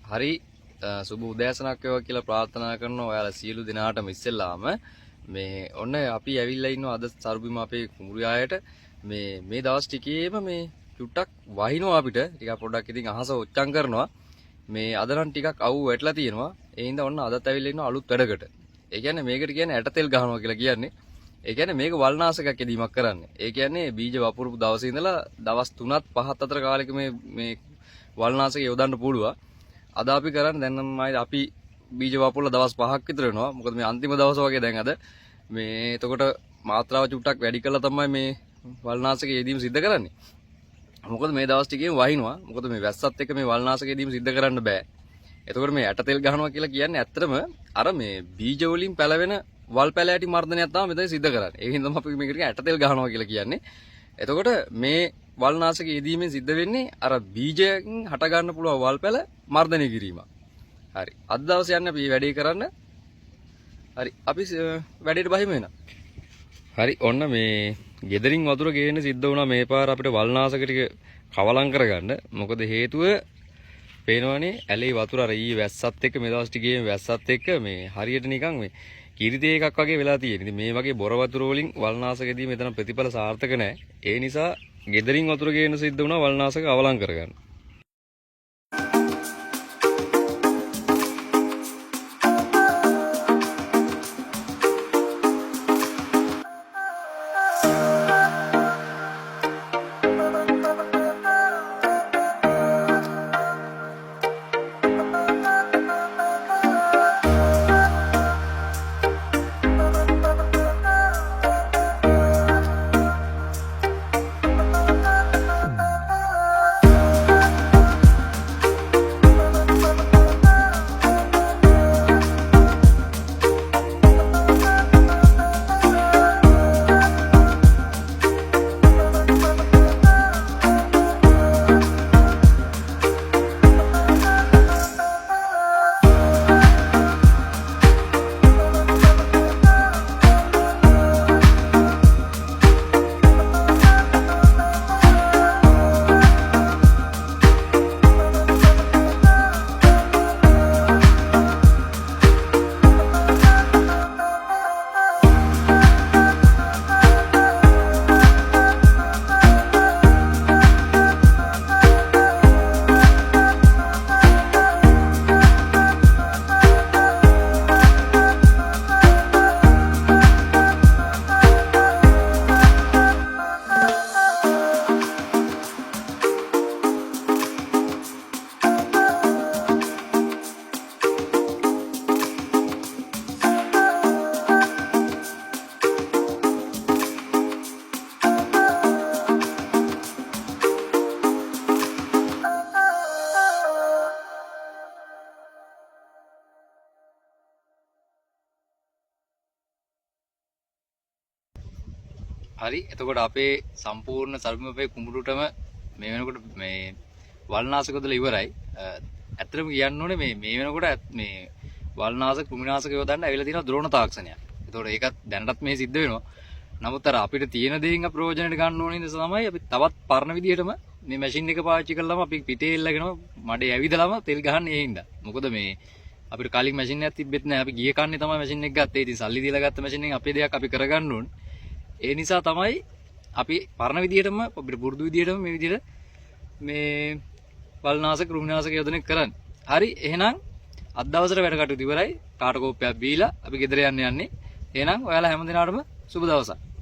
හරි සුබ උදෑසනක් වේවා කියලා ප්‍රාර්ථනා කරනවා ඔයාලා සියලු දෙනාටම ඉස්සෙල්ලාම මේ ඔන්න අපි ඇවිල්ලා ඉන්නවා අද සරුබිම අපේ කුඹුරියායට මේ දවස් ටිකේම මේ චුට්ටක් වහිනවා අපිට ටිකක් පොඩ්ඩක් ඉතින් අහස ඔච්චම් කරනවා මේ අද නම් ටිකක් අවු වැටලා තියෙනවා ඒ හින්දා ඔන්න අදත් ඇවිල්ලා ඉන්නවා අලුත් වැඩකට ඒ කියන්නේ මේකට කියන්නේ ඇට තෙල් ගහනවා කියලා කියන්නේ ඒ කියන්නේ මේක වල්නාශකයක් එදීමක් කරන්නේ ඒ කියන්නේ බීජ වපුරපු දවසේ ඉඳලා දවස් 3ත් 5ත් අතර කාලෙක මේ වල්නාශකය යොදන්න පුළුවන් අද අපි කරන්නේ දැන් නම් අපි බීජ වපුරලා දවස් 5ක් විතර වෙනවා මොකද මේ අන්තිම දවස වගේ දැන් අද මේ එතකොට මාත්‍රාව චුට්ටක් වැඩි කරලා තමයි මේ වල්නාශකය යෙදීම සිද්ධ කරන්නේ මොකද මේ දවස් ටිකේම වහිනවා මොකද මේ වැස්සත් එක්ක මේ වල්නාශකය යෙදීම සිද්ධ කරන්න බෑ එතකොට මේ ඇට තෙල් ගහනවා කියලා කියන්නේ ඇත්තටම අර මේ බීජ වලින් පැලවෙන වල් පැලෑටි මර්ධනයක් තමයි මෙතන සිද්ධ කරන්නේ ඒ හින්දාම අපි මේකට ඇට තෙල් ගහනවා කියලා කියන්නේ එතකොට මේ වල්නාශක යෙදීමෙන් සිද්ධ වෙන්නේ අර බීජයෙන් හට ගන්න පුළුවන් වල් පැල මර්ධනය කිරීම. හරි. අද දවසේ යන්නේ අපි වැඩේ කරන්න. හරි. අපි වැඩේට බහිමු එහෙනම්. හරි. ඔන්න මේ ගෙදරින් වතුර ගේන්න සිද්ධ වුණා මේ පාර අපිට වල්නාශක ටික කවලම් කරගන්න. මොකද හේතුව පේනවනේ ඇලේ වතුර අර ඊ වැස්සත් එක්ක මේ දවස් ටිකේ වැස්සත් එක්ක මේ හරියට නිකන් මේ කිරිතේ එකක් වගේ වෙලා තියෙන. ඉතින් මේ වගේ බොර වතුර වලින් වල්නාශකදී මෙතන ප්‍රතිඵල සාර්ථක නැහැ. ඒ නිසා ගෙදරින් වතුර ගේන්න සිද්ධ වුණා වල්නාශක අවලං කරගන්න. හරි එතකොට අපේ සම්පූර්ණ සරුබිමේ කුඹුරටම මේ වෙනකොට මේ වල්නාශක දල ඉවරයි. ඇත්තටම කියන්න ඕනේ මේ වෙනකොට මේ වල්නාශක කෘමිනාශක යොදන්න ඇවිල්ලා තියෙනවා ද්‍රෝණ තාක්ෂණයක්. ඒතකොට ඒකත් දැනටත් මේ සිද්ධ වෙනවා. නමුත් අර අපිට තියෙන දේෙන් ප්‍රයෝජනෙට ගන්න ඕනේ නිසා තමයි අපි තවත් පරණ විදියටම මේ මැෂින් එක පාවිච්චි කළාම අපි පිටේ එල්ලගෙන මඩේ ඇවිදලාම තෙල් ගහන්නේ ඒ හින්දා. මොකද මේ අපිට කලින් මැෂින් එකක් තිබෙත් නැහැ. අපි ගිය කන්නේ තමයි මැෂින් එක ගත්තේ. ඉතින් සල්ලි දීලා ගත්ත මැෂින් එකෙන් අපේ දෙයක් අපි කරගන්න ඕනේ. ඒ නිසා තමයි අපි පරණ විදියටම අපිට පුරුදු විදියටම මේ විදියට මේ වල්නාශක කෘමිනාශක යොදනය කරන්නේ. හරි එහෙනම් අද දවසට වැඩ කටයුතු ඉවරයි. කාට කෝප්පයක් බීලා අපි ගෙදර යන්නේ. එහෙනම් ඔයාලා හැමදිනාටම සුබ දවසක්.